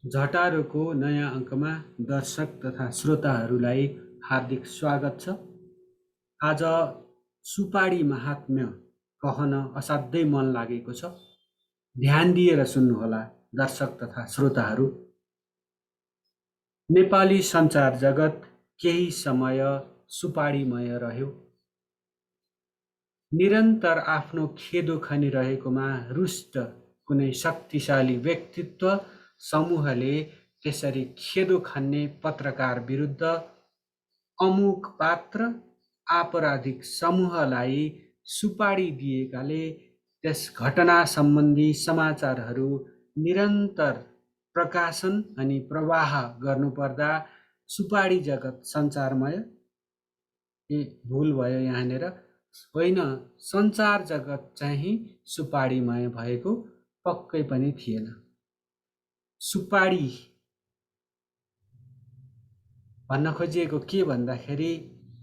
झटारोको नयाँ अङ्कमा दर्शक तथा श्रोताहरूलाई हार्दिक स्वागत छ। आज सुपारी महात्म्य कहन असाध्यै मन लागेको छ। ध्यान दिएर सुन्नुहोला दर्शक तथा श्रोताहरू। नेपाली सञ्चार जगत केही समय सुपारीमय रह्यो। निरन्तर आफ्नो खेदो खनिरहेकोमा रुष्ट कुनै शक्तिशाली व्यक्तित्व समूहले त्यसरी खेदो खन्ने पत्रकार विरुद्ध अमुक पात्र आपराधिक समूहलाई सुपारी दिएकाले त्यस घटना सम्बन्धी समाचारहरू निरन्तर प्रकाशन अनि प्रवाह गर्नुपर्दा सुपारी जगत सञ्चारमय भुल भयो यहाँनिर होइन, सञ्चार जगत चाहिँ सुपारीमय भएको पक्कै पनि थिएन। सुपारी भन्न खोजिएको के भन्दाखेरि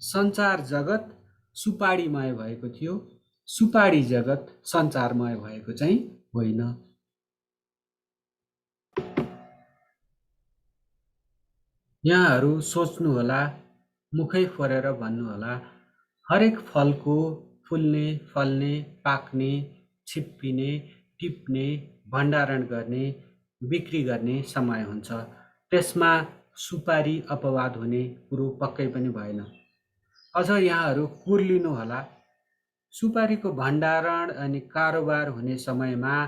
सञ्चार जगत सुपारीमय भएको थियो, सुपारी जगत सञ्चारमय भएको चाहिँ होइन। यहाँहरू सोच्नुहोला, मुखै फोरेर भन्नुहोला, हरेक फलको फुल्ने, फल्ने, पाक्ने, छिप्पिने, टिप्ने, भण्डारण गर्ने, बिक्री गर्ने समय हुन्छ। त्यसमा सुपारी अपवाद हुने कुरो पक्कै पनि भएन। अझ यहाँहरू कुर्लिनुहोला, सुपारीको भण्डारण अनि कारोबार हुने समयमा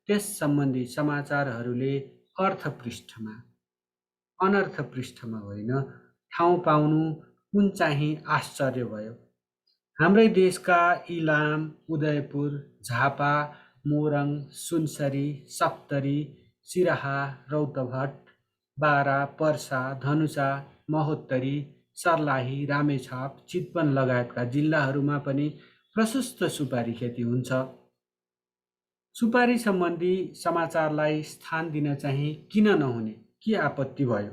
त्यस सम्बन्धी समाचारहरूले अर्थ पृष्ठमा, अनर्थ पृष्ठमा होइन, ठाउँ पाउनु कुन चाहिँ आश्चर्य भयो। हाम्रै देशका इलाम, उदयपुर, झापा, मोरङ, सुनसरी, सप्तरी, सिराहा, रौतहट, बारा, पर्सा, धनुषा, महोत्तरी, सर्लाही, रामेछाप, चितवन लगायतका जिल्लाहरूमा पनि प्रशस्त सुपारी खेती हुन्छ। सुपारी सम्बन्धी समाचारलाई स्थान दिन चाहिँ किन नहुने, के आपत्ति भयो?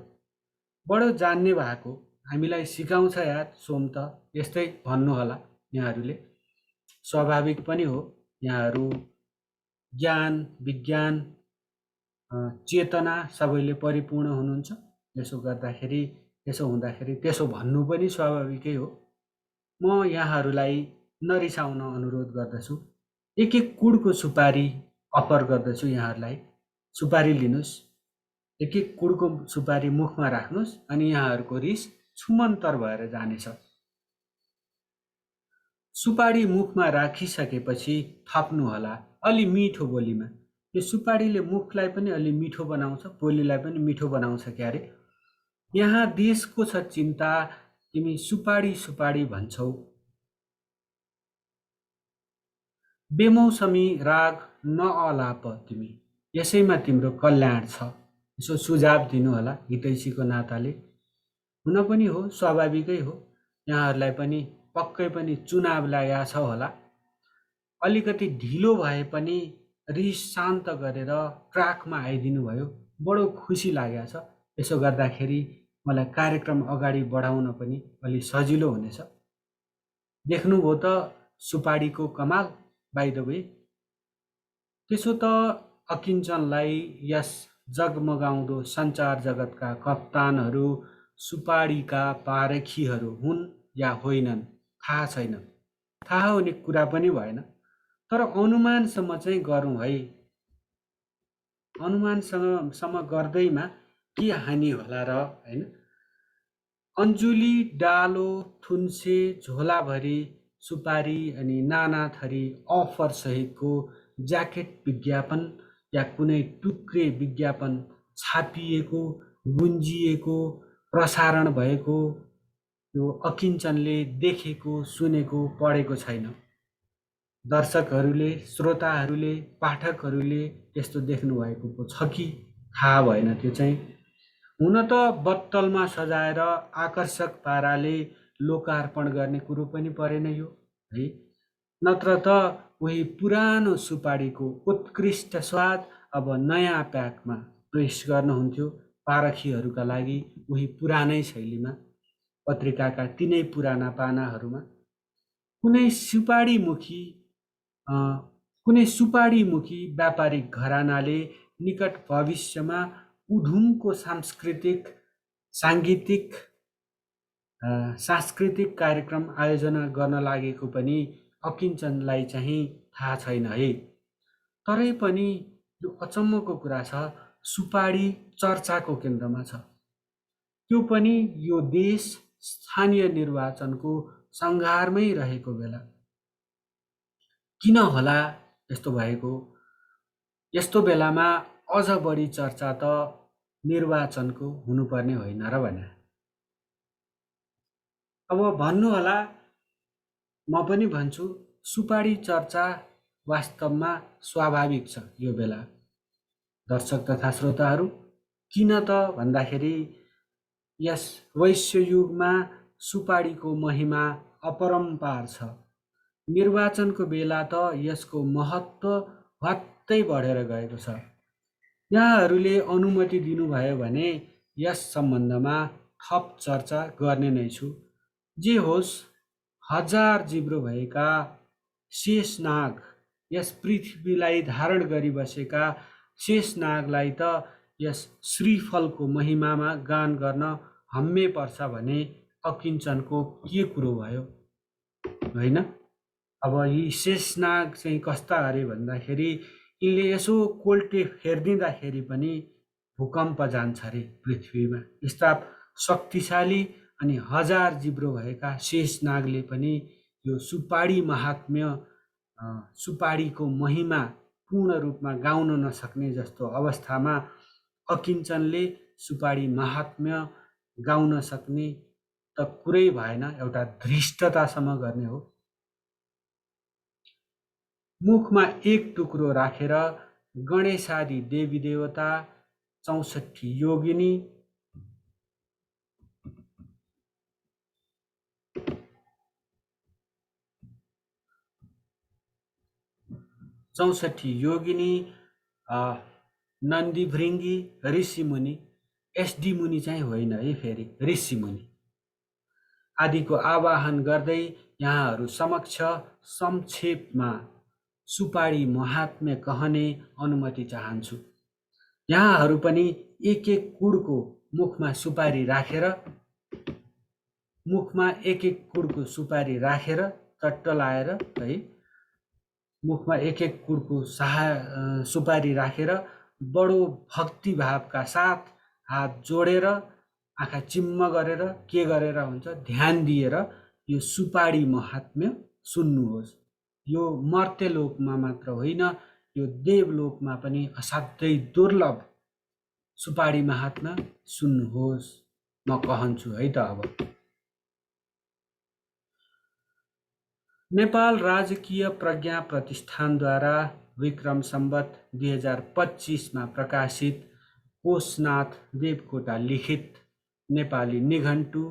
बडो जान्ने भएको, हामीलाई सिकाउँछ यार सोम त, यस्तै भन्नुहोला यहाँहरूले। स्वाभाविक पनि हो, यहाँहरू ज्ञान, विज्ञान, चेतना सबैले परिपूर्ण हुनुहुन्छ। त्यसो हुँदाखेरि त्यसो भन्नु पनि स्वाभाविकै हो। म यहाँहरूलाई नरिसाउन अनुरोध गर्दछु। एक एक कुडको सुपारी अफर गर्दछु यहाँहरूलाई। सुपारी लिनुहोस्, एक एक कुडको सुपारी मुखमा राख्नुहोस् अनि यहाँहरूको रिस छुमन्तर भएर जानेछ। सुपारी मुखमा राखिसकेपछि थप्नुहोला अलि मिठो बोलीमा। यो सुपारीले मुखलाई पनि अलि मिठो बनाउँछ, बोलीलाई पनि मिठो बनाउँछ क्यारे। यहाँ देशको छ चिन्ता, तिमी सुपारी सुपारी भन्छौ। बेमौसमी राग नअलाप तिमी, यसैमा तिम्रो कल्याण छ। यसो सुझाव दिनुहोला हितैषीको नाताले। हुन पनि हो, स्वाभाविकै हो, यहाँहरूलाई पनि पक्कै पनि चुनाव लागेको छ होला। अलिकति ढिलो भए पनि रिस शान्त गरेर ट्र्याकमा आइदिनु भयो, बडो खुसी लागेको छ। यसो गर्दाखेरि मलाई कार्यक्रम अगाडि बढाउन पनि अलि सजिलो हुनेछ। देख्नुभयो त सुपारीको कमाल, बाइ द वे। त्यसो त अकिञ्चनलाई यस जगमगाउँदो सञ्चार जगतका कप्तानहरू सुपारीका पारखीहरू हुन् या होइनन् थाहा छैन, थाहा हुने कुरा पनि भएन। तर अनुमानसम्म चाहिँ गरौँ है। अनुमानसम्म गर्दैमा के हानि होला र, होइन? अन्जुली, डालो, थुन्से, झोलाभरि सुपारी अनि नाना थरी अफर सहितको ज्याकेट विज्ञापन या कुनै टुक्रे विज्ञापन छापिएको, गुन्जिएको, प्रसारण भएको यो अकिञ्चनले देखेको, सुनेको, पढेको छैन। दर्शकहरूले, श्रोताहरूले, पाठकहरूले त्यस्तो देख्नुभएको पो छ कि थाहा भएन। त्यो चाहिँ हुन त बत्तलमा सजाएर आकर्षक पाराले लोकार्पण गर्ने कुरो पनि परेन यो, है? नत्र त उही पुरानो सुपारीको उत्कृष्ट स्वाद अब नयाँ प्याकमा पेश गर्नुहुन्थ्यो पारखीहरूका लागि, उही पुरानै शैलीमा, पत्रिकाका तिनै पुराना पानाहरूमा। कुनै सुपारीमुखी व्यापारिक घरानाले निकट भविष्यमा उधुमको सांस्कृतिक कार्यक्रम आयोजना गर्न लागेको पनि अकिञ्चनलाई चाहिँ थाहा छैन है। तरै पनि यो अचम्मको कुरा छ, सुपारी चर्चाको केन्द्रमा छ। त्यो पनि यो देश स्थानीय निर्वाचनको सङ्घारमै रहेको बेला। किन होला यस्तो भएको? यस्तो बेलामा अझ बढी चर्चा त निर्वाचनको हुनुपर्ने होइन र भने। अब भन्नु होला, म पनि भन्छु, सुपारी चर्चा वास्तवमा स्वाभाविक छ यो बेला। दर्शक तथा श्रोताहरू, किन त भन्दाखेरि यस वैश्वयुगमा सुपारीको महिमा अपरम्पार छ। निर्वाचनको बेला त यसको महत्त्व हत्तै बढेर गएको छ। यहाँहरूले अनुमति दिनुभयो भने यस सम्बन्धमा थप चर्चा गर्ने नै छु। जे होस्, हजार जिब्रो भएका शेषनाग, यस पृथ्वीलाई धारण गरिबसेका शेषनागलाई त यस श्रीफलको महिमामा गान गर्न हम्मे पर्छ भने अकिञ्चनको के कुरो भयो, होइन? अब यी शेषनाग चाहिँ कस्ता अरे भन्दाखेरि यिनले यसो कोल्टे फेरिदिँदाखेरि पनि भूकम्प जान्छ अरे पृथ्वीमा। यस्ता शक्तिशाली अनि हजार जिब्रो भएका शेषनागले पनि यो सुपारी महात्म्य, सुपारीको महिमा पूर्ण रूपमा गाउन नसक्ने जस्तो अवस्थामा अकिञ्चनले सुपारी महात्म्य गाउन सक्ने त कुरै भएन, एउटा धृष्टतासम्म गर्ने हो। मुखमा एक टुक्रो राखेर गणेशादि देवी देवता, 64 योगिनी, नन्दी भृङ्गी, ऋषिमुनि, एसडी मुनि चाहिँ होइन है, फेरि ऋषिमुनि आदिको आवाहन गर्दै यहाँहरू समक्ष संक्षेपमा सुपारी महात्म्य कहने अनुमति चाहन्छु। यहाँहरू पनि एक कुडको मुखमा कुडको सुपारी राखेर चट्ट लाएर है, मुखमा एक कुडको सुपारी राखेर बडो भक्तिभावका साथ हात जोडेर आँखा चिम्म गरेर के गरेर हुन्छ, ध्यान दिएर यो सुपारी महात्म्य सुन्नुहोस्। यो मर्त्यलोकमा मात्र होइन, यो देवलोकमा पनि असाध्यै दुर्लभ सुपारी महात्म्य सुन्नुहोस्, म कहन्छु है त। अब नेपाल राजकीय प्रज्ञा प्रतिष्ठानद्वारा विक्रम सम्वत 2025मा प्रकाशित कोशनाथ देवकोटा लिखित नेपाली निघण्टु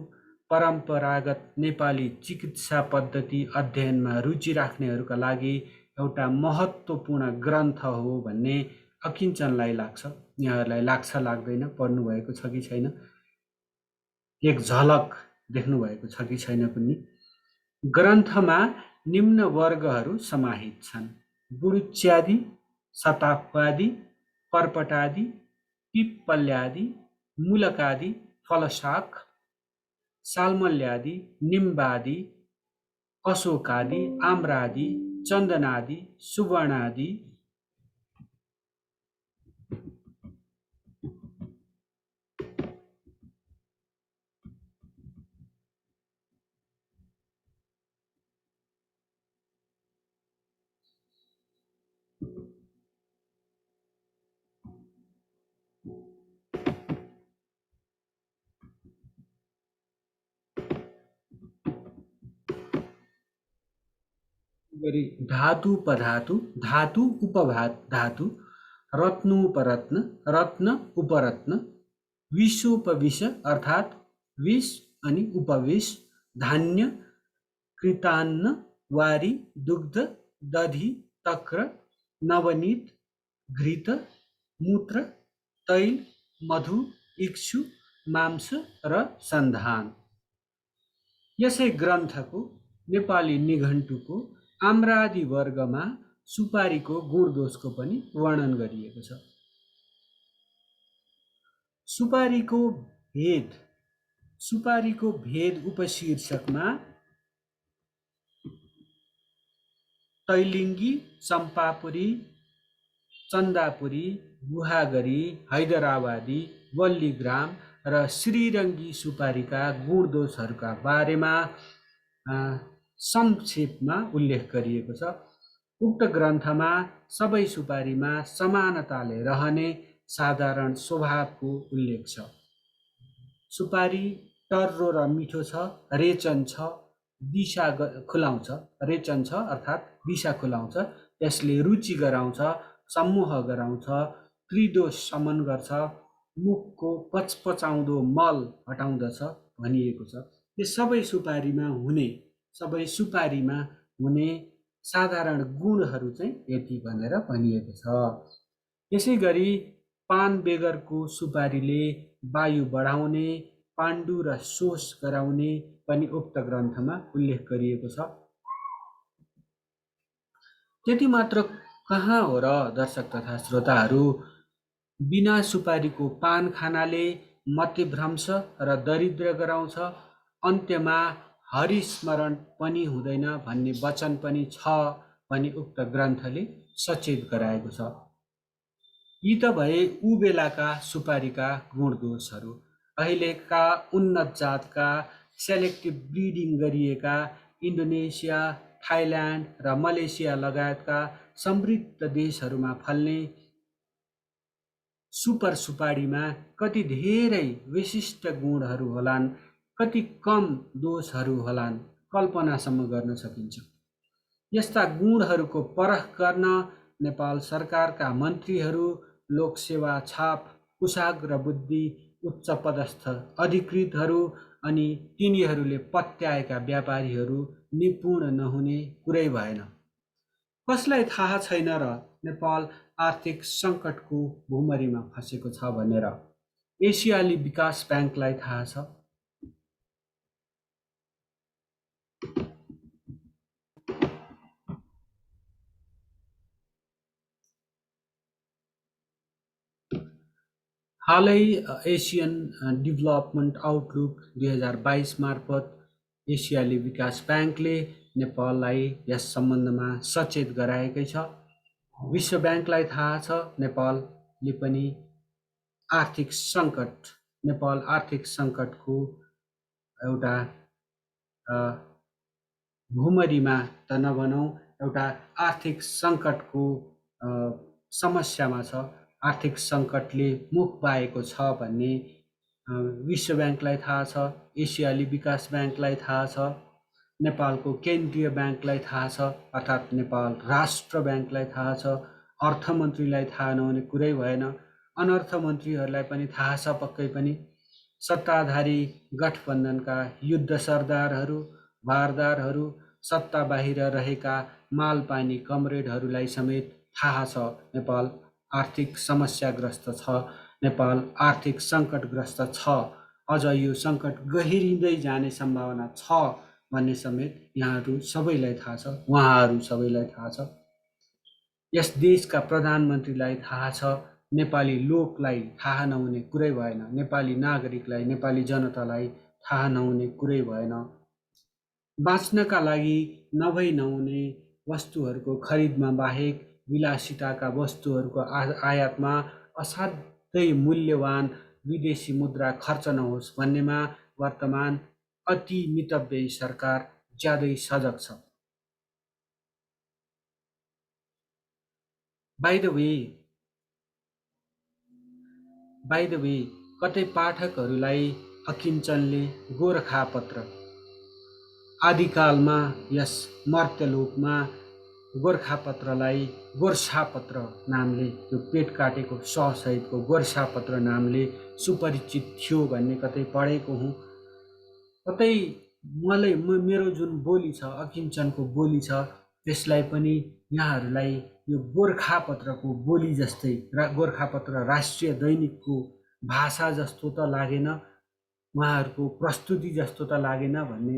परम्परागत नेपाली चिकित्सा पद्धति अध्ययनमा रुचि राख्नेहरूका लागि एउटा महत्त्वपूर्ण ग्रन्थ हो भन्ने अकिञ्चनलाई लाग्छ। यहाँहरूलाई लाग्छ लाग्दैन, पढ्नु भएको छ कि छैन, एक झलक देख्नु भएको छ कि छैन कुन्नी? ग्रन्थमा निम्न वर्गहरू समाहित छन्: गुरुच्यादि, शताफ्वादि, पर्पटादि, पिप्पल्यादि, मूलकादि, फलशाख, साल्मल्यादि, निम्बादि, अशोकादि, आम्रादि, चन्दनादि, सुवर्णादि, धातु उपधातु, धातु उपधातु, रत्नोपरत्न, रत्न उपरत्न, विषोपविष अर्थात् विष अनि उपविष, धान्य, कृतान्न, वारी, दुग्ध, दधि, तक्र, नवनीत, घृत, मूत्र, तैल, मधु, इक्षु, मांस र सन्धान। यसै ग्रन्थको नेपाली निघण्टुको आम्रादि वर्गमा सुपारीको गुणदोषको पनि वर्णन गरिएको छ। सुपारीको भेद सुपारीको भेद उपशीर्षकमा तैलिङ्गी, चम्पापुरी, चन्दापुरी, गुहागरी, हैदराबादी, वल्लीग्राम र श्रीरङ्गी सुपारीका गुणदोषहरूका बारेमा संक्षेपमा उल्लेख गरिएको छ। उक्त ग्रन्थमा सबै सुपारीमा समानताले रहने साधारण स्वभावको उल्लेख छ। सुपारी टर्रो र मिठो छ, रेचन छ, दिशा खुलाउँछ, रेचन छ अर्थात् दिशा खुलाउँछ, यसले रुचि गराउँछ, सम्मोह गराउँछ, त्रिदोष शमन गर्छ, मुखको पचपचाउँदो मल हटाउँदछ भनिएको छ। यो सबै सुपारीमा हुने साधारण गुणहरू चाहिँ यति भनेर भनिएको छ। यसै गरी पान बेगरको सुपारीले वायु बढाउने, पाण्डु र शोष गराउने पनि उक्त ग्रन्थमा उल्लेख गरिएको छ। त्यति मात्र कहाँ हो र दर्शक तथा श्रोताहरू, बिना सुपारीको पान खानाले मतिभ्रंश र दरिद्र गराउँछ, अन्त्यमा हरिस्मरण पनि हुँदैन भन्ने वचन पनि छ भनी उक्त ग्रन्थले सचेत गराएको छ। यी त भए ऊ बेलाका सुपारीका गुणदोषहरू। अहिलेका उन्नत जातका सेलेक्टिभ ब्रिडिङ गरिएका इन्डोनेसिया, थाइल्यान्ड र मलेसिया लगायतका समृद्ध देशहरूमा फल्ने सुपर सुपारीमा कति धेरै विशिष्ट गुणहरू होलान्, कति कम दोषहरू होलान्, कल्पनासम्म गर्न सकिन्छ। यस्ता गुणहरूको परख गर्न नेपाल सरकारका मन्त्रीहरू, लोकसेवा छाप, कुशाग्र बुद्धि, उच्च पदस्थ अधिकृतहरू अनि तिनीहरूले पत्याएका व्यापारीहरू निपुण नहुने कुरै भएन। कसलाई थाहा छैन र नेपाल आर्थिक सङ्कटको भुमरीमा फँसेको छ भनेर? एसियाली विकास ब्याङ्कलाई थाहा छ। हालै एसियन डेभलपमेन्ट आउटलुक 2022 मार्फत एसियाली विकास ब्याङ्कले नेपाललाई यस सम्बन्धमा सचेत गराएकै छ। विश्व ब्याङ्कलाई थाहा छ नेपाल आर्थिक सङ्कटको एउटा भुमरीमा त नभनौँ, एउटा आर्थिक सङ्कटको समस्यामा छ, आर्थिक सङ्कटले मुख बाएको छ भन्ने विश्व ब्याङ्कलाई थाहा छ, एसियाली विकास ब्याङ्कलाई थाहा छ, नेपालको केन्द्रीय ब्याङ्कलाई थाहा छ अर्थात् नेपाल राष्ट्र ब्याङ्कलाई थाहा छ। अर्थमन्त्रीलाई थाहा नहुने कुरै भएन, अनर्थ मन्त्रीहरूलाई पनि थाहा छ पक्कै पनि। सत्ताधारी गठबन्धनका युद्ध सरदारहरू, वारदारहरू, सत्ता बाहिर रहेका मालपानी कमरेडहरूलाई समेत थाहा छ नेपाल आर्थिक समस्याग्रस्त छ, नेपाल आर्थिक सङ्कटग्रस्त छ, अझ यो सङ्कट गहिरिँदै जाने सम्भावना छ भन्ने समेत उहाँहरू सबैलाई थाहा छ। यस देशका प्रधानमन्त्रीलाई थाहा छ, नेपाली लोकलाई थाहा नहुने कुरै भएन, नेपाली नागरिकलाई, नेपाली जनतालाई थाहा नहुने कुरै भएन। बाँच्नका लागि नभई नहुने वस्तुहरूको खरिदमा बाहेक विलासिताका वस्तुहरूको आयातमा असाध्यै मूल्यवान विदेशी मुद्रा खर्च नहोस् भन्नेमा वर्तमान अति मितव्ययी सरकार ज्यादै सजग छ। बाइ द वे कतै पाठकहरूलाई अकिञ्चनले गोरखापत्र आदिकालमा यस मर्त्यलोकमा गोरखापत्रलाई गोर्खापत्र नामले, त्यो पेट काटेको सहितको गोर्खापत्र नामले सुपरिचित थियो भन्ने कतै पढेको हुँ। कतै मेरो जुन बोली छ, अकिञ्चनको बोली छ, त्यसलाई पनि यहाँहरूलाई यो गोर्खापत्रको बोली जस्तै, गोर्खापत्र राष्ट्रिय दैनिकको भाषा जस्तो त लागेन, उहाँहरूको प्रस्तुति जस्तो त लागेन भन्ने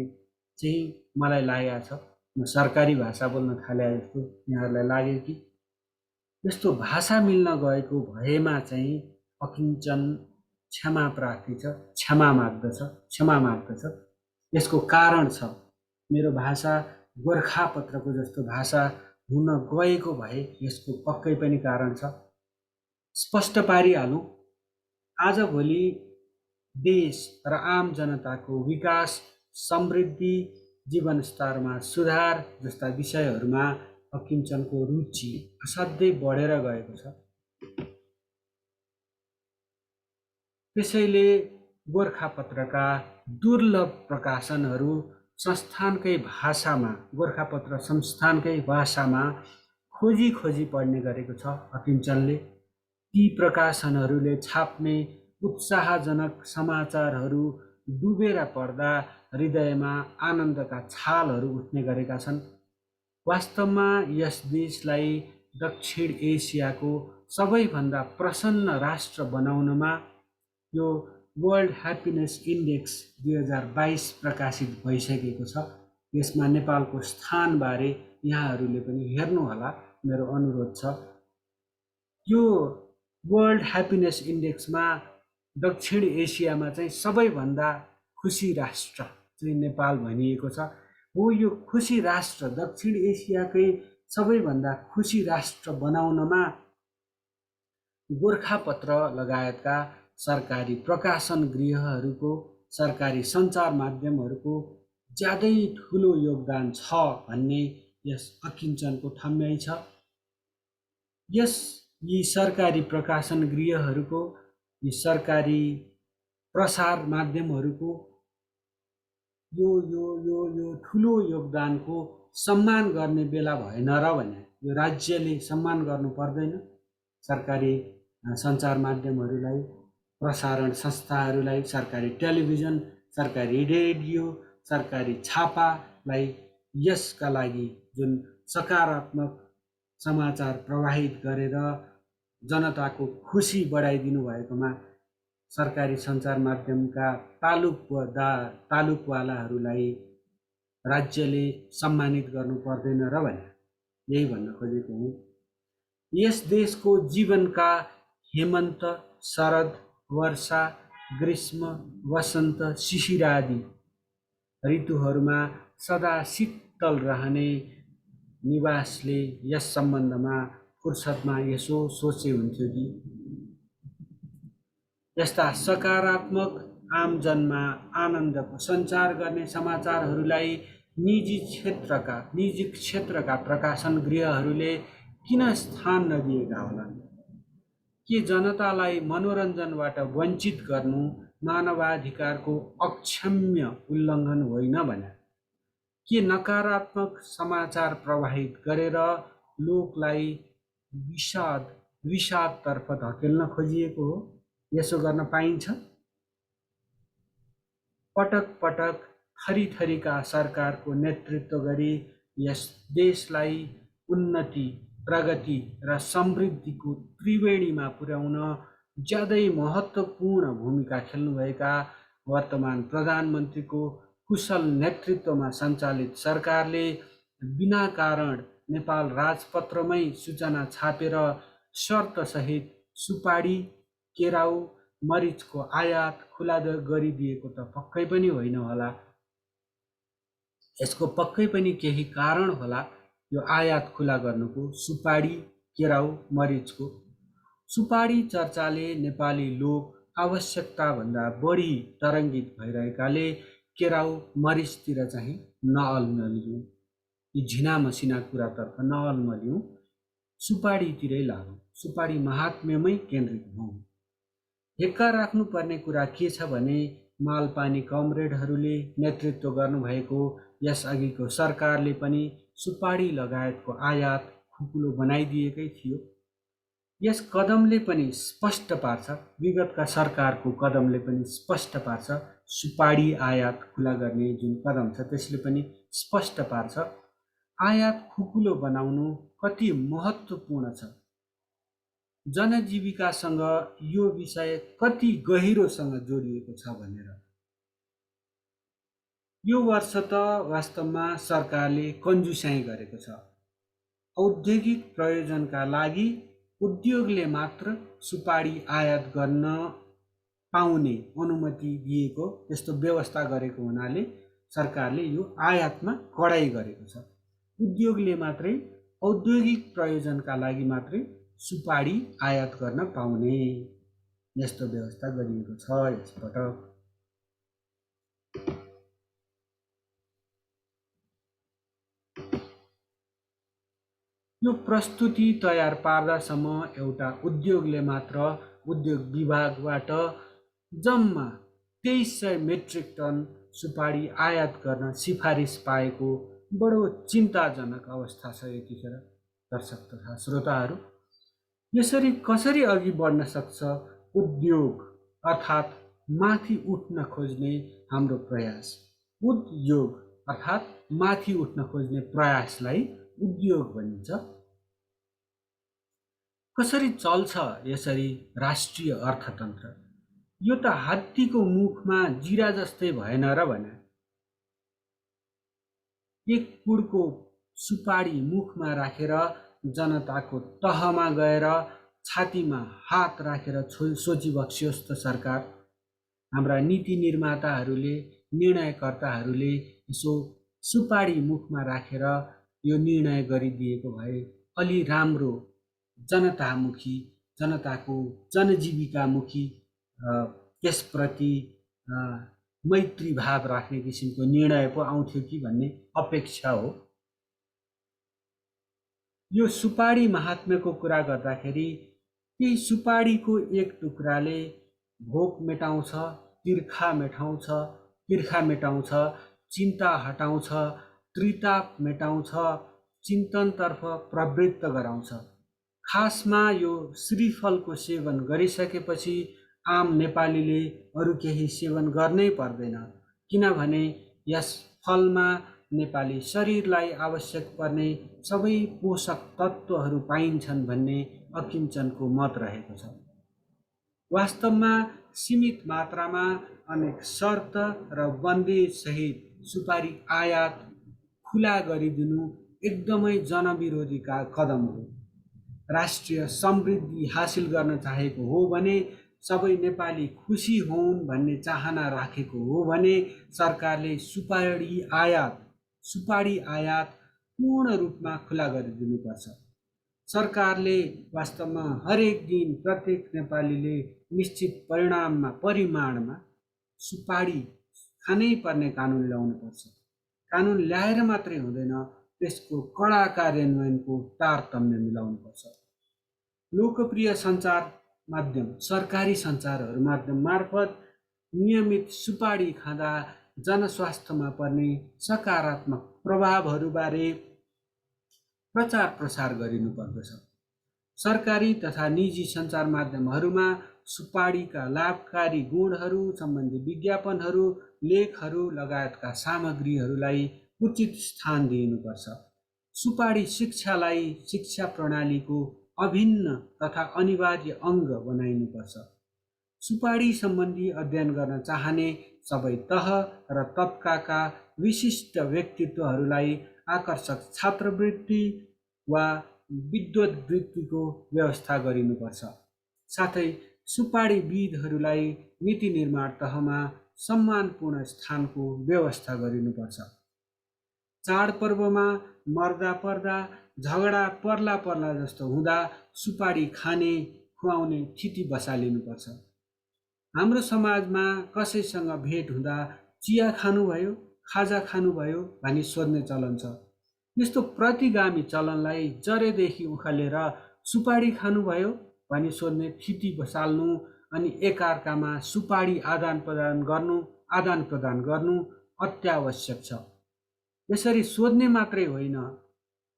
चाहिँ मलाई लागेको छ। म सरकारी भाषा बोल्न थाले जस्तो यहाँहरूलाई लाग्यो कि? यस्तो भाषा मिल्न गएको भएमा चाहिँ अकिञ्चन क्षमा प्रार्थी छ, क्षमा माग्दछ। यसको कारण छ मेरो भाषा गोर्खापत्रको जस्तो भाषा हुन गएको भए यसको पक्कै पनि कारण छ। स्पष्ट पारिहालौँ, आजभोलि देश र आम जनताको विकास, समृद्धि, जीवनस्तरमा सुधार जस्ता विषयहरूमा हकिमचन्दको रुचि असाध्यै बढेर गएको छ। त्यसैले गोर्खापत्रका दुर्लभ प्रकाशनहरू संस्थानकै भाषामा, गोर्खापत्र संस्थानकै भाषामा खोजी खोजी पढ्ने गरेको छ हकिमचन्दले। ती प्रकाशनहरूले छाप्ने उत्साहजनक समाचारहरू डुबेर पढ्दा हृदयमा आनन्दका छालहरू उठ्ने गरेका छन्। वास्तवमा यस देशलाई दक्षिण एसियाको सबैभन्दा प्रसन्न राष्ट्र बनाउनमा यो वर्ल्ड ह्याप्पिनेस इन्डेक्स 2022 प्रकाशित भइसकेको छ। यसमा नेपालको स्थानबारे यहाँहरूले पनि हेर्नुहोला, मेरो अनुरोध छ। यो वर्ल्ड ह्याप्पिनेस इन्डेक्समा दक्षिण एसियामा चाहिँ सबैभन्दा खुसी राष्ट्र चाहिँ नेपाल भनिएको छ। हो, यो खुसी राष्ट्र, दक्षिण एसियाकै सबैभन्दा खुसी राष्ट्र बनाउनमा गोर्खापत्र लगायतका सरकारी प्रकाशन गृहहरूको, सरकारी सञ्चार माध्यमहरूको ज्यादै ठुलो योगदान छ भन्ने यस हकिमचन्दको ठम्याइ छ। यी सरकारी प्रकाशन गृहहरूको, यी सरकारी प्रसार माध्यमहरूको यो यो यो यो ठुलो योगदानको सम्मान गर्ने बेला भएन र भने यो राज्यले सम्मान गर्नु पर्दैन? सरकारी सञ्चार माध्यमहरूलाई, प्रसारण संस्थाहरूलाई, सरकारी टेलिभिजन, सरकारी रेडियो, सरकारी छापालाई यसका लागि जुन सकारात्मक समाचार प्रवाहित गरेर जनताको खुसी बढाइदिनु भएकोमा सरकारी सञ्चार माध्यमका तालुकवालाहरूलाई राज्यले सम्मानित गर्नु पर्दैन र भने यही भन्न खोजेको हुँ। यस देशको जीवनका हेमन्त, शरद, वर्षा, ग्रीष्म, वसन्त, शिशिर आदि ऋतुहरूमा सदा शीतल रहने निवासले यस सम्बन्धमा फुर्सदमा यसो सोचे हुन्थ्यो कि यस्ता सकारात्मक आमजनमा आनन्दको सञ्चार गर्ने समाचारहरूलाई निजी क्षेत्रका प्रकाशन गृहहरूले किन स्थान नदिएका होलान्? के जनतालाई मनोरञ्जनबाट वञ्चित गर्नु मानवाधिकारको अक्षम्य उल्लङ्घन होइन भने? के नकारात्मक समाचार प्रवाहित गरेर लोकलाई विषादतर्फ धकेल्न खोजिएको हो? यसो गर्न पाइन्छ? पटक पटक थरीथरीका सरकारको नेतृत्व गरी यस देशलाई उन्नति, प्रगति र समृद्धिको त्रिवेणीमा पुर्याउन ज्यादै महत्त्वपूर्ण भूमिका खेल्नुभएका वर्तमान प्रधानमन्त्रीको कुशल नेतृत्वमा सञ्चालित सरकारले बिना कारण नेपाल राजपत्रमै सूचना छापेर शर्तसहित सुपारी, केराउ, मरिचको आयात खुला गरिदिएको त पक्कै पनि होइन होला। यसको पक्कै पनि केही कारण होला यो आयात खुला गर्नुको। सुपारी, केराउ, मरिचको सुपारी चर्चाले नेपाली लोक आवश्यकताभन्दा बढी तरङ्गित भइरहेकाले केराउ, मरिचतिर चाहिँ नअल्मलियौँ। यी झिना मसिना कुरातर्फ नअल्मलियौँ, सुपारीतिरै लागौँ, सुपारी महात्म्यमै केन्द्रित हौँ। हेक्का राख्नुपर्ने कुरा के छ भने मालपानी कमरेडहरूले नेतृत्व गर्नुभएको यसअघिको सरकारले पनि सुपारी लगायतको आयात खुकुलो बनाइदिएकै थियो। यस कदमले पनि स्पष्ट पार्छ, विगतका सरकारको कदमले पनि स्पष्ट पार्छ, सुपारी आयात खुला गर्ने जुन कदम छ त्यसले पनि स्पष्ट पार्छ आयात खुकुलो बनाउनु कति महत्त्वपूर्ण छ, जनजीविकासँग यो विषय कति गहिरोसँग जोडिएको छ भनेर। यो वर्ष त वास्तवमा सरकारले कन्जुसाइ गरेको छ। औद्योगिक प्रयोजनका लागि उद्योगले मात्र सुपारी आयात गर्न पाउने अनुमति दिएको यस्तो व्यवस्था गरेको हुनाले सरकारले यो आयातमा कडाई गरेको छ। उद्योगले मात्रै औद्योगिक प्रयोजनका लागि मात्रै सुपारी आयात गर्न पाउने यस्तो व्यवस्था गरिएको छ यसपटक। यो प्रस्तुति तयार पार्दासम्म एउटा उद्योगले मात्र उद्योग विभागबाट जम्मा 2300 मेट्रिक टन सुपारी आयात गर्न सिफारिस पाएको बडो चिन्ताजनक अवस्था छ यतिखेर। दर्शक तथा श्रोताहरू, यसरी कसरी अघि बढ्न सक्छ उद्योग अर्थात् माथि उठ्न खोज्ने हाम्रो प्रयास? उद्योग अर्थात् माथि उठ्न खोज्ने प्रयासलाई उद्योग भनिन्छ। कसरी चल्छ यसरी राष्ट्रिय अर्थतन्त्र? यो त हात्तीको मुखमा जिरा जस्तै भएन र भने। एक पुडको सुपारी मुखमा राखेर जनताको तहमा गएर छातीमा हात राखेर सोचिबक्सियोस् त सरकार। हाम्रा नीति निर्माताहरूले, निर्णयकर्ताहरूले यसो सुपारी मुखमा राखेर यो निर्णय गरिदिएको भए अलि राम्रो, जनतामुखी, जनताको जनजीविकामुखी, त्यसप्रति मैत्री भाव राख्ने किसिमको निर्णय पो आउँथ्यो कि भन्ने अपेक्षा हो। यो सुपारी महात्म्यको कुरा गर्दाखेरि त्यही सुपारीको एक टुक्राले भोक मेटाउँछ, तिर्खा मेटाउँछ, चिन्ता हटाउँछ, त्रिताप मेटाउँछ, चिन्तनतर्फ प्रवृत्त गराउँछ। खासमा यो श्रीफलको सेवन गरिसकेपछि आम नेपालीले अरू केही सेवन गर्नै पर्दैन, किनभने यस फलमा नेपाली शरीरलाई आवश्यक पर्ने सबै पोषक तत्त्वहरू पाइन्छन् भन्ने अकिञ्चनको मत रहेको छ। वास्तवमा सीमित मात्रामा अनेक शर्त र बन्देज सहित सुपारी आयात खुला गरिदिनु एकदमै जनविरोधी कदम हो। राष्ट्रिय समृद्धि हासिल गर्न चाहेको हो भने, सबै नेपाली खुसी होउन् भन्ने चाहना राखेको हो भने सरकारले सुपारी आयात पूर्ण रूपमा खुला गरिदिनुपर्छ। सरकारले वास्तवमा हरेक दिन प्रत्येक नेपालीले निश्चित परिमाणमा सुपारी खानै पर्ने कानुन ल्याउनुपर्छ। कानुन ल्याएर मात्रै हुँदैन, त्यसको कडा कार्यान्वयनको तारतम्य मिलाउनुपर्छ। लोकप्रिय सञ्चार माध्यम, सरकारी सञ्चारहरू माध्यम मार्फत नियमित सुपारी खाँदा जनस्वास्थ्यमा पर्ने सकारात्मक प्रभावहरूबारे प्रचार प्रसार गरिनुपर्दछ। सरकारी तथा निजी सञ्चार माध्यमहरूमा सुपारीका लाभकारी गुणहरू सम्बन्धी विज्ञापनहरू, लेखहरू लगायतका सामग्रीहरूलाई उचित स्थान दिइनुपर्छ। सुपारी शिक्षालाई शिक्षा प्रणालीको अभिन्न तथा अनिवार्य अङ्ग बनाइनुपर्छ। सुपारी सम्बन्धी अध्ययन गर्न चाहने सबै तह र तबकाका विशिष्ट व्यक्तित्वहरूलाई आकर्षक छात्रवृत्ति वा विद्वद्वृत्तिको व्यवस्था गरिनुपर्छ। साथै सुपारीविदहरूलाई नीति निर्माण तहमा सम्मानपूर्ण स्थानको व्यवस्था गरिनुपर्छ। चाडपर्वमा मर्दा पर्दा, झगडा पर्ला जस्तो हुँदा सुपारी खाने खुवाउने थिति बसालिनुपर्छ। हाम्रो समाजमा कसैसँग भेट हुँदा चिया खानुभयो, खाजा खानुभयो भनी सोध्ने चलन छ। यस्तो प्रतिगामी चलनलाई जरेदेखि उखालेर सुपारी खानुभयो भनी सोध्ने थिति बसाल्नु अनि एकअर्कामा सुपारी आदान प्रदान गर्नु अत्यावश्यक छ। यसरी सोध्ने मात्रै होइन,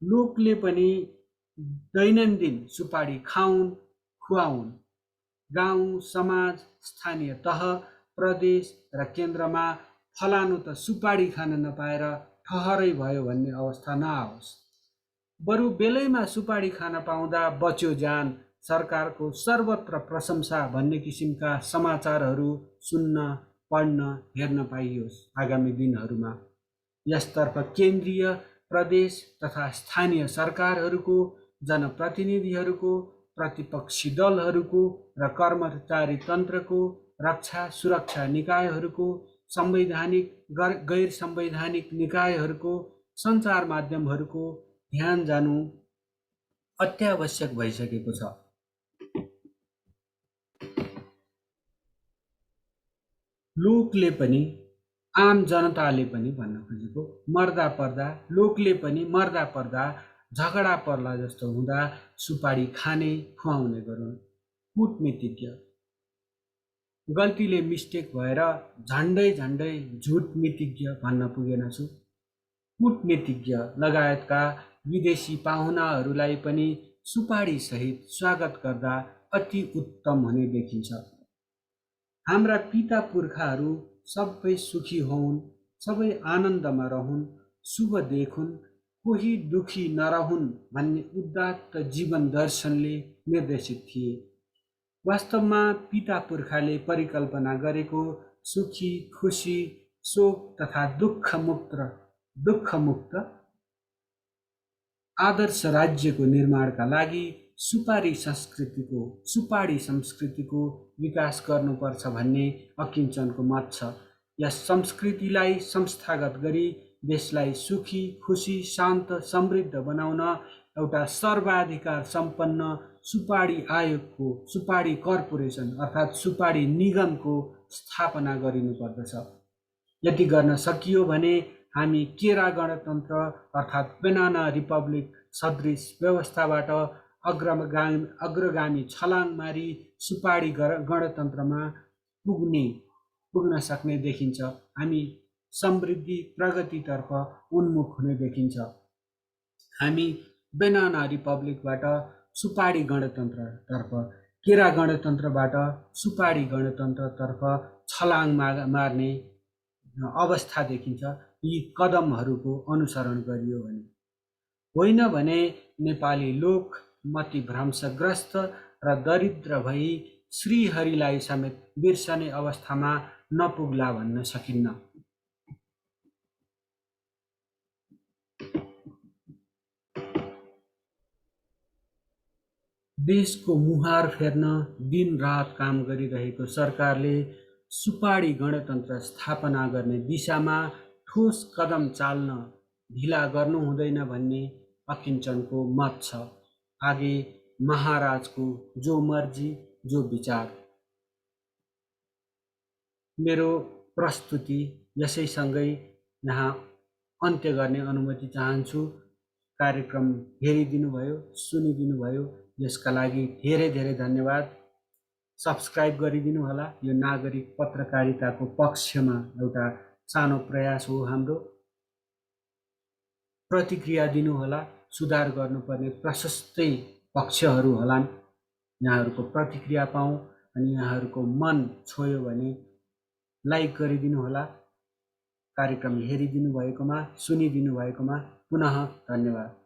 लोकले पनि दैनन्दिन सुपारी खाउन्, खुवाउन्। गाउँ, समाज, स्थानीय तह, प्रदेश र केन्द्रमा फलानु त सुपारी खान नपाएर ठहरै भयो भन्ने अवस्था नआओस्। बरु बेलैमा सुपारी खान पाउँदा बच्यो ज्यान, सरकारको सर्वत्र प्रशंसा भन्ने किसिमका समाचारहरू सुन्न, पढ्न, हेर्न पाइयोस् आगामी दिनहरूमा। यसतर्फ केन्द्रीय, प्रदेश तथा स्थानीय सरकारहरूको, जनप्रतिनिधिहरूको, प्रतिपक्षी दलहरूको र कर्मचारी तन्त्रको रक्षा सुरक्षा निकायहरूको, संवैधानिक गैर संवैधानिक निकायहरूको, सञ्चार माध्यमहरूको ध्यान जानु अत्यावश्यक भइसकेको छ। लोकले पनि, आम जनताले पनि भन्न खोजेको, मर्दा पर्दा लोकले पनि मर्दा पर्दा झगडा पर्ला जस्तो हुँदा सुपारी खाने खुवाउने गरून्। कूटनीतिज्ञ गल्तीले मिस्टेक भएर झन्डै झन्डै झुटनीतिज्ञ भन्न पुगेन छु। कूटनीतिज्ञ लगायतका विदेशी पाहुनाहरूलाई पनि सुपारी सहित स्वागत गर्दा अति उत्तम हुने देखिन्छ। हाम्रा पिता पुर्खाहरू सबै सुखी होउन्, सबै आनन्दमा रहून्, शुभ देखुन्, कोही दुखी नरहुन् भन्ने उदात्त जीवन दर्शनले निर्देशित थिए। वास्तवमा पिता पुर्खाले परिकल्पना गरेको सुखी, खुशी, शोक तथा दुःखमुक्त आदर्श राज्यको निर्माणका लागि सुपारी संस्कृतिको विकास गर्नुपर्छ भन्ने अकिञ्चनको मत छ। यस संस्कृतिलाई संस्थागत गरी देशलाई सुखी, खुशी, शान्त, समृद्ध बनाउन एउटा सर्वाधिकार सम्पन्न सुपारी आयोगको, सुपारी कर्पोरेसन अर्थात् सुपारी निगमको स्थापना गरिनुपर्दछ। यति गर्न सकियो भने हामी केरा गणतन्त्र अर्थात् बनाना रिपब्लिक सदृश व्यवस्थाबाट अग्रगामी छलाङ मारी सुपारी गणतन्त्रमा पुग्न सक्ने देखिन्छ। हामी समृद्धि प्रगतितर्फ उन्मुख हुने देखिन्छ। हामी बनाना रिपब्लिकबाट सुपारी गणतन्त्रतर्फ, केरा गणतन्त्रबाट सुपारी गणतन्त्रतर्फ छलाङ मार्ने अवस्था देखिन्छ। यी कदमहरूको अनुसरण गरियो भने, होइन भने नेपाली लोक मतिभ्रंशग्रस्त र दरिद्र भई श्रीहरिलाई समेत बिर्सने अवस्थामा नपुग्ला भन्न सकिन्न। देशको मुहार फेर्न दिन-रात काम गरिरहेको सरकारले सुपारी गणतन्त्र स्थापना गर्ने दिशामा ठोस कदम चाल्न ढिला गर्नु हुँदैन भन्ने अकिञ्चनको मत छ। आगे महाराजको जो मर्जी जो विचार। मेरो प्रस्तुति यसैसँगै यहाँ अन्त्य गर्ने अनुमति चाहन्छु। कार्यक्रम हेरिदिनुभयो, सुनिदिनुभयो, यसका लागि धेरै धेरै धन्यवाद। सब्स्क्राइब गरिदिनु होला। यो नागरिक पत्रकारिताको पक्षमा एउटा सानो प्रयास हो हाम्रो। प्रतिक्रिया दिनुहोला। सुधार गर्नुपर्ने प्रशस्तै पक्षहरू होलान्। यहाँहरूको प्रतिक्रिया पाऊँ अनि यहाँहरूको मन छोयो भने लाइक गरिदिनु होला। कार्यक्रम हेरिदिनु भएकोमा, सुनिदिनु भएकोमा पुनः धन्यवाद।